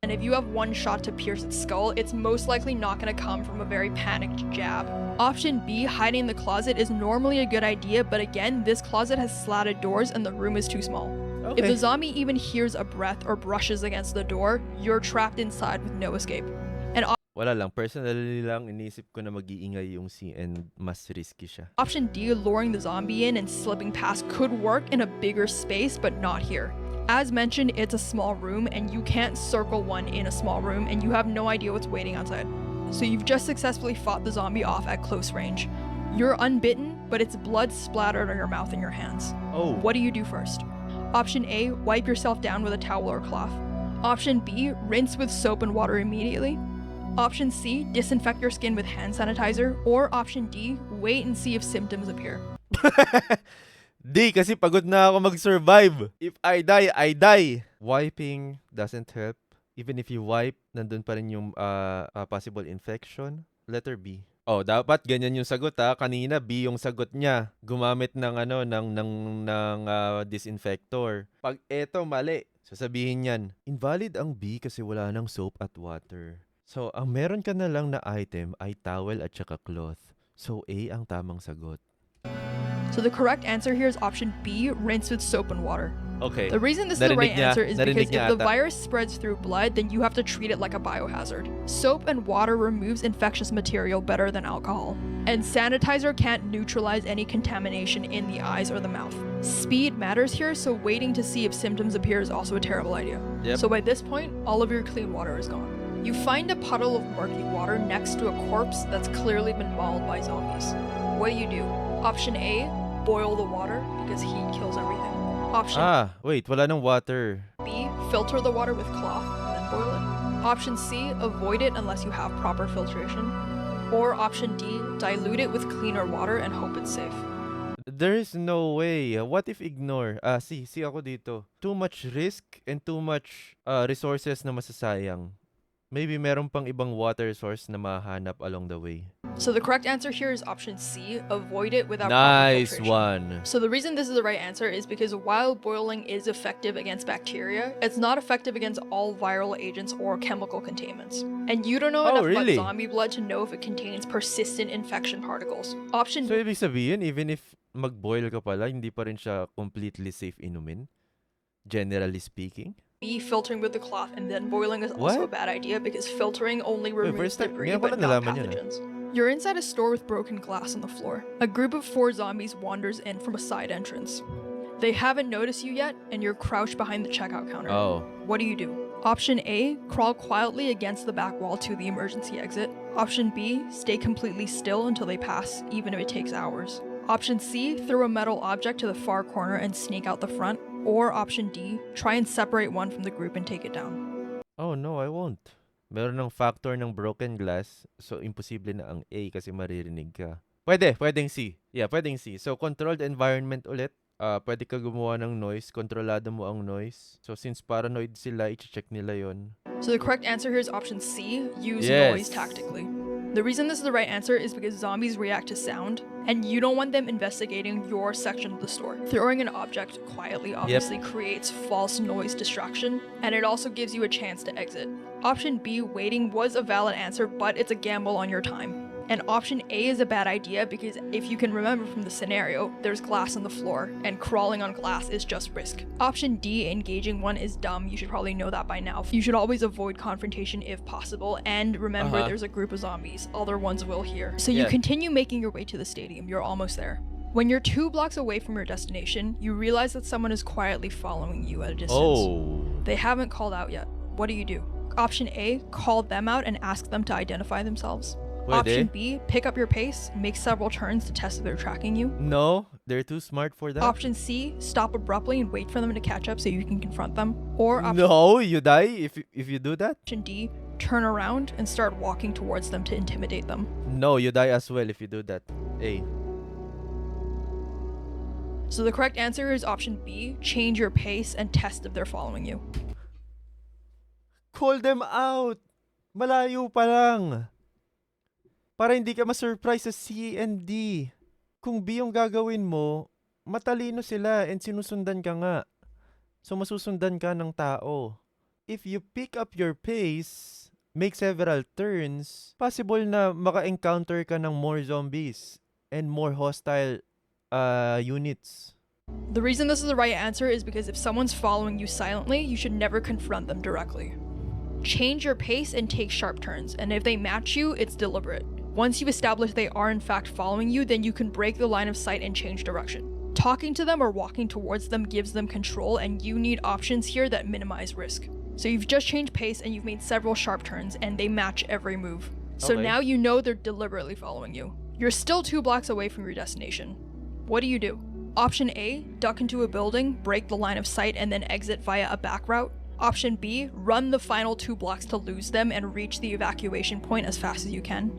and if you have one shot to pierce its skull, it's most likely not going to come from a very panicked jab. Option B, hiding in the closet, is normally a good idea, but again, this closet has slatted doors and the room is too small. If Okay. the zombie even hears a breath or brushes against the door, you're trapped inside with no escape. And Wala lang. Personally lang, inisip ko na mag-iingay yung C and mas risky siya. option D, luring the zombie in and slipping past, could work in a bigger space, but not here. As mentioned, it's a small room, and you can't circle one in a small room, and you have no idea what's waiting outside. So you've just successfully fought the zombie off at close range. You're unbitten, but it's blood splattered on your mouth and your hands. Oh. What do you do first? Option A, wipe yourself down with a towel or cloth. Option B, rinse with soap and water immediately. Option C, disinfect your skin with hand sanitizer. Or option D, wait and see if symptoms appear. D, kasi pagod na ako mag-survive. If I die, I die. Wiping doesn't help. Even if you wipe, nandun pa rin yung possible infection. Letter B. Oh, dapat ganyan yung sagot ha. Kanina B yung sagot niya. Gumamit ng disinfector. Pag eto mali, sasabihin niyan, invalid ang B kasi wala nang soap at water. So, ang meron ka na lang na item ay towel at saka cloth. So, A ang tamang sagot. So the correct answer here is option B, rinse with soap and water. Okay. The reason this is the right Narinig niya- answer is narinig because niya if the ata. virus spreads through blood, then you have to treat it like a biohazard. Soap and water removes infectious material better than alcohol. And sanitizer can't neutralize any contamination in the eyes or the mouth. Speed matters here, so waiting to see if symptoms appear is also a terrible idea. Yep. So by this point, all of your clean water is gone. You find a puddle of murky water next to a corpse that's clearly been mauled by zombies. What do? Option A, boil the water because heat kills everything. Option Wait, wala nang water. B, filter the water with cloth and then boil it. Option C, avoid it unless you have proper filtration. Or option D, dilute it with cleaner water and hope it's safe. There is no way. What if ignore? See ako dito. Too much risk and too much resources na masasayang. Maybe meron pang ibang water source na mahanap along the way. So the correct answer here is option C, avoid it without Nice proper filtration. one. So the reason this is the right answer is because while boiling is effective against bacteria, it's not effective against all viral agents or chemical contaminants. And you don't know Oh, enough really? about zombie blood to know if it contains persistent infection particles. Option So ibig sabihin, even if mag-boil ka pala, hindi pa rin siya completely safe inumin? Generally speaking? B, filtering with the cloth and then boiling is also a What? bad idea because filtering only removes first time- debris ngayon ko but lang not nalaman yun, pathogens. You're inside a store with broken glass on the floor. A group of 4 zombies wanders in from a side entrance. They haven't noticed you yet, and you're crouched behind the checkout counter. Oh. What do? Option A, crawl quietly against the back wall to the emergency exit. Option B, stay completely still until they pass, even if it takes hours. Option C, throw a metal object to the far corner and sneak out the front. Or option D, try and separate one from the group and take it down. Oh no, I won't. Meron ng factor ng broken glass, so imposible na ang A kasi maririnig ka. Pwedeng C. Yeah, pwedeng C. So controlled environment ulit. Pwede ka gumawa ng noise, kontrolado mo ang noise. So since paranoid sila, i-check nila yon. So the correct answer here is option C, use Yes. noise tactically. The reason this is the right answer is because zombies react to sound, and you don't want them investigating your section of the store. Throwing an object quietly obviously creates false noise distraction, and it also gives you a chance to exit. Option B, waiting, was a valid answer, but it's a gamble on your time. And option A is a bad idea because if you can remember from the scenario, there's glass on the floor, and crawling on glass is just risk. Option D, engaging one, is dumb. You should probably know that by now. You should always avoid confrontation if possible, and remember there's a group of zombies. Other ones will hear. So you Yeah. continue making your way to the stadium. You're almost there. When you're 2 blocks away from your destination, you realize that someone is quietly following you at a distance. Oh. They haven't called out yet. What do? Option A, call them out and ask them to identify themselves. Option B, pick up your pace, make several turns to test if they're tracking you. No, they're too smart for that. Option C, stop abruptly and wait for them to catch up so you can confront them. Or option No, you die if you do that. D, turn around and start walking towards them to intimidate them. No, you die as well if you do that. A. So the correct answer is option B, change your pace and test if they're following you. Call them out. Malayo pa lang. Para hindi ka ma-surprise sa C and D. Kung B yung gagawin mo, matalino sila and sinusundan ka nga. So masusundan ka ng tao. If you pick up your pace, make several turns, possible na maka-encounter ka ng more zombies and more hostile units. The reason this is the right answer is because if someone's following you silently, you should never confront them directly. Change your pace and take sharp turns, and if they match you, it's deliberate. Once you establish they are in fact following you, then you can break the line of sight and change direction. Talking to them or walking towards them gives them control, and you need options here that minimize risk. So you've just changed pace and you've made several sharp turns, and they match every move. So Okay. now you know they're deliberately following you. You're still 2 blocks away from your destination. What do? Option A, duck into a building, break the line of sight, and then exit via a back route. Option B, run the final 2 blocks to lose them and reach the evacuation point as fast as you can.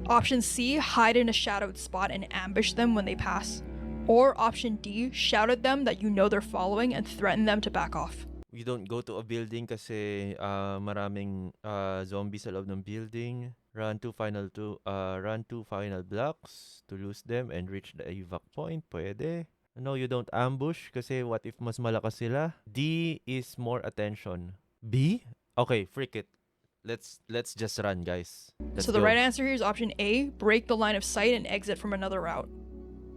Option C, hide in a shadowed spot and ambush them when they pass. Or option D, shout at them that you know they're following and threaten them to back off. You don't go to a building kasi maraming zombies sa loob ng building. Run to final blocks to lose them and reach the evac point. Pwede. No, you don't ambush kasi what if mas malakas sila? D is more attention. B? Okay, freak it. Let's just run, guys. Let's So the go. right answer here is option A, break the line of sight and exit from another route.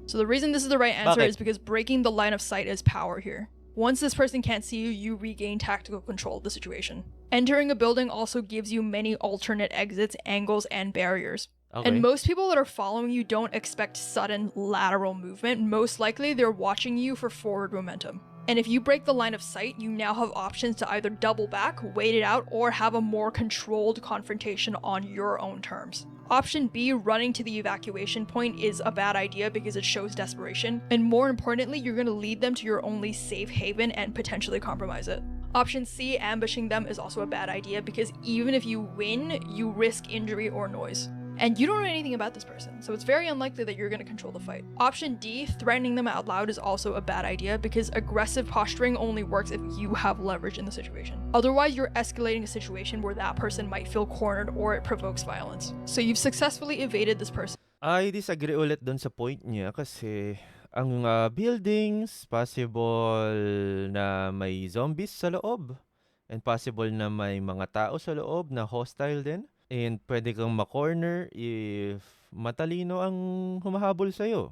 So the reason this is the right answer Bakit? is because breaking the line of sight is power here. Once this person can't see you, you regain tactical control of the situation. Entering a building also gives you many alternate exits, angles, and barriers. Okay. And most people that are following you don't expect sudden lateral movement. Most likely, they're watching you for forward momentum. And if you break the line of sight, you now have options to either double back, wait it out, or have a more controlled confrontation on your own terms. Option B, running to the evacuation point, is a bad idea because it shows desperation. And more importantly, you're going to lead them to your only safe haven and potentially compromise it. Option C, ambushing them, is also a bad idea because even if you win, you risk injury or noise. And you don't know anything about this person, so it's very unlikely that you're going to control the fight. Option D, threatening them out loud, is also a bad idea because aggressive posturing only works if you have leverage in the situation. Otherwise, you're escalating a situation where that person might feel cornered or it provokes violence. So you've successfully evaded this person. I disagree ulit dun sa point niya kasi ang buildings, possible na may zombies sa loob. And possible na may mga tao sa loob na hostile din. And pwede kang ma-corner if matalino ang humahabol sa'yo.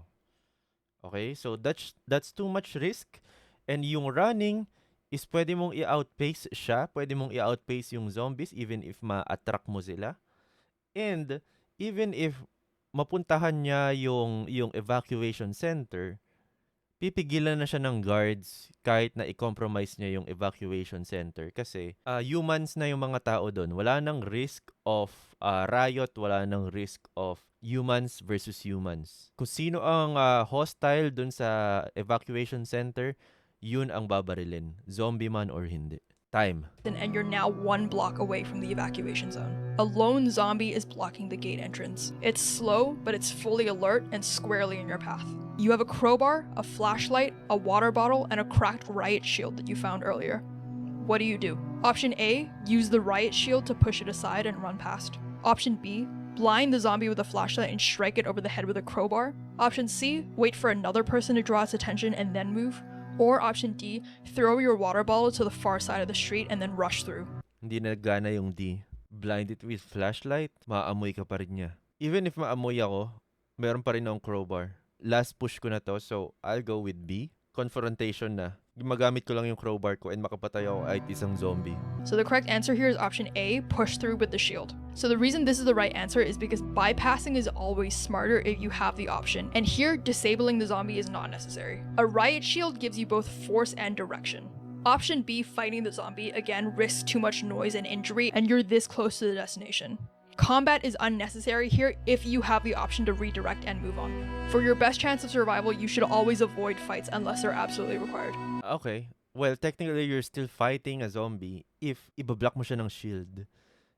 Okay? So that's too much risk. And yung running is pwede mong i-outpace siya. Pwede mong i-outpace yung zombies even if ma-attract mo sila. And even if mapuntahan niya yung evacuation center, pipigilan na siya ng guards kahit na i-compromise niya yung evacuation center kasi humans na yung mga tao doon. Wala nang risk of riot, wala nang risk of humans versus humans. Kung sino ang hostile doon sa evacuation center, yun ang babarilin. Zombie man or hindi. Time. And you're now 1 block away from the evacuation zone. A lone zombie is blocking the gate entrance. It's slow, but it's fully alert and squarely in your path. You have a crowbar, a flashlight, a water bottle, and a cracked riot shield that you found earlier. What do? Option A, use the riot shield to push it aside and run past. Option B, blind the zombie with a flashlight and strike it over the head with a crowbar. Option C, wait for another person to draw its attention and then move. Or option D, throw your water bottle to the far side of the street and then rush through. Hindi nagana yung D. Blind it with flashlight, maamoy ka pa rin niya. Even if maamoy ako, meron pa rin akong crowbar. Last push ko na to, so I'll go with B. Confrontation na. Magamit ko lang yung crowbar ko and makapatay ako kahit isang zombie. So the correct answer here is option A, push through with the shield. So the reason this is the right answer is because bypassing is always smarter if you have the option. And here, disabling the zombie is not necessary. A riot shield gives you both force and direction. Option B, fighting the zombie, again, risks too much noise and injury, and you're this close to the destination. Combat is unnecessary here if you have the option to redirect and move on. For your best chance of survival, you should always avoid fights unless they're absolutely required. Okay. Well, technically, you're still fighting a zombie if ibablock mo siya ng shield.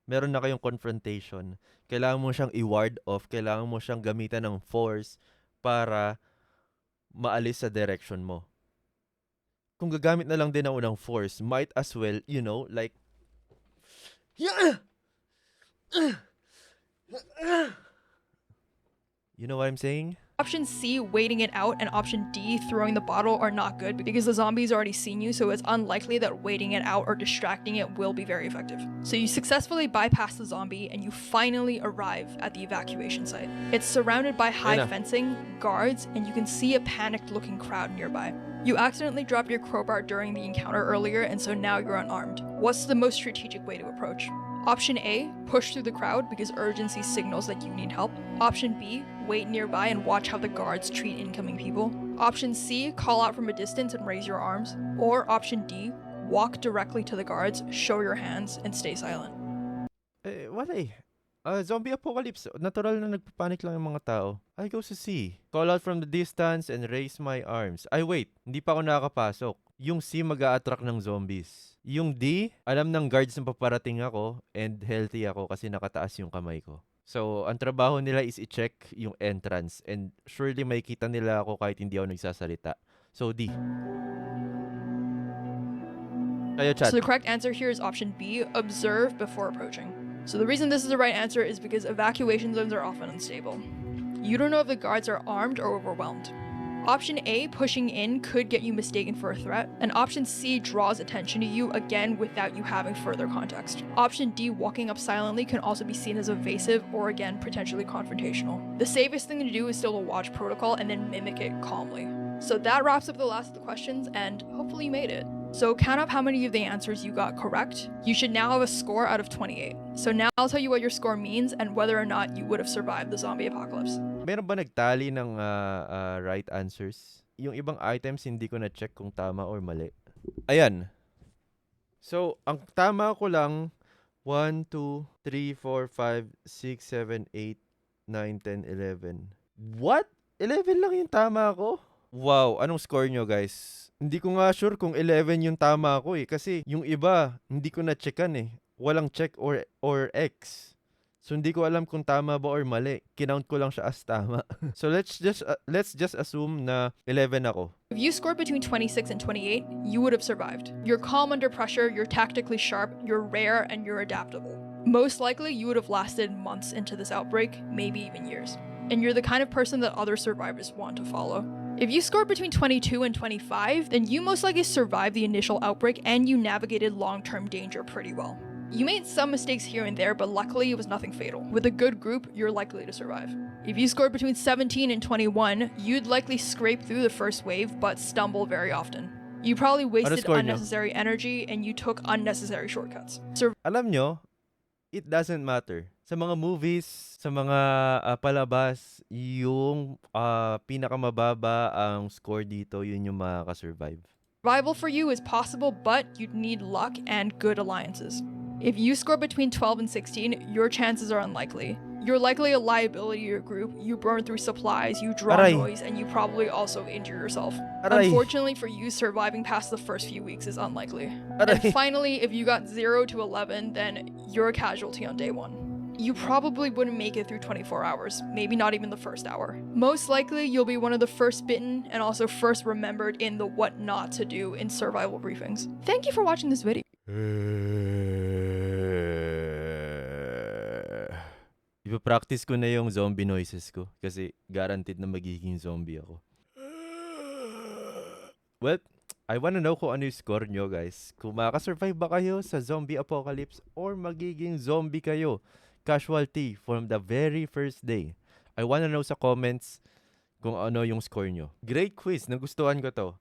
Meron na kayong confrontation. Kailangan mo siyang i-ward off. Kailangan mo siyang gamitan ng force para maalis sa direction mo. Kung gagamit na lang din ako ng force, might as well, like... You know what I'm saying? Option C, waiting it out, and option D, throwing the bottle are not good because the zombie's already seen you, so it's unlikely that waiting it out or distracting it will be very effective. So you successfully bypass the zombie and you finally arrive at the evacuation site. It's surrounded by high fencing, guards, and you can see a panicked looking crowd nearby. You accidentally dropped your crowbar during the encounter earlier, and so now you're unarmed. What's the most strategic way to approach? Option A, push through the crowd because urgency signals that you need help. Option B, wait nearby and watch how the guards treat incoming people. Option C, call out from a distance and raise your arms. Or option D, walk directly to the guards, show your hands, and stay silent. Wala eh. Zombie apocalypse. Natural na nagpapanik lang yung mga tao. I go to C. Call out from the distance and raise my arms. Ay wait, hindi pa ako nakakapasok. Yung C mag-a-attract ng zombies. Yung D, alam ng guards na paparating ako and healthy ako kasi nakataas yung kamay ko. So, ang trabaho nila is i-check yung entrance and surely makikita nila ako kahit hindi ako nagsasalita. So, D. Kayo, chat. So the correct answer here is option B, observe before approaching. So the reason this is the right answer is because evacuation zones are often unstable. You don't know if the guards are armed or overwhelmed. Option A, pushing in, could get you mistaken for a threat, and option C draws attention to you, again without you having further context. Option D, walking up silently, can also be seen as evasive or again potentially confrontational. The safest thing to do is still to watch protocol and then mimic it calmly. So that wraps up the last of the questions, and hopefully you made it. So count up how many of the answers you got correct. You should now have a score out of 28. So now I'll tell you what your score means and whether or not you would have survived the zombie apocalypse. Meron ba nagtali ng right answers? Yung ibang items hindi ko na-check kung tama or mali. Ayan. So, ang tama ko lang 1, 2, 3, 4, 5, 6, 7, 8, 9, 10, 11. What? 11 lang yung tama ko? Wow, anong score nyo guys? Hindi ko nga sure kung 11 yung tama ko eh. Kasi yung iba, hindi ko na-checkan eh. Walang check or X. So hindi ko alam kung tama ba or mali. Kinount ko lang siya as tama. So let's just assume na 11 ako. If you scored between 26 and 28, you would have survived. You're calm under pressure, you're tactically sharp, you're rare, and you're adaptable. Most likely, you would have lasted months into this outbreak, maybe even years. And you're the kind of person that other survivors want to follow. If you scored between 22 and 25, then you most likely survived the initial outbreak and you navigated long-term danger pretty well. You made some mistakes here and there, but luckily it was nothing fatal. With a good group, you're likely to survive. If you scored between 17 and 21, you'd likely scrape through the first wave, but stumble very often. You probably wasted unnecessary energy and you took unnecessary shortcuts. Alam nyo, it doesn't matter. Sa mga movies, sa mga palabas, yung pinakamababa ang score dito, yun yung makaka-survive. Survival for you is possible, but you'd need luck and good alliances. If you score between 12 and 16, your chances are unlikely. You're likely a liability to your group, you burn through supplies, you draw Aray. noise, and you probably also injure yourself. Aray. Unfortunately for you, surviving past the first few weeks is unlikely. Aray. And finally, if you got 0 to 11, then you're a casualty on day 1. You probably wouldn't make it through 24 hours, maybe not even the first hour. Most likely, you'll be one of the first bitten and also first remembered in the what not to do in survival briefings. Thank you for watching this video. Ipa-practice ko na yung zombie noises ko kasi guaranteed na magiging zombie ako. Well, I wanna know kung ano yung score nyo, guys. Kung makaka-survive ba kayo sa zombie apocalypse or magiging zombie kayo, casualty from the very first day. I wanna know sa comments kung ano yung score nyo. Great quiz, nagustuhan ko to.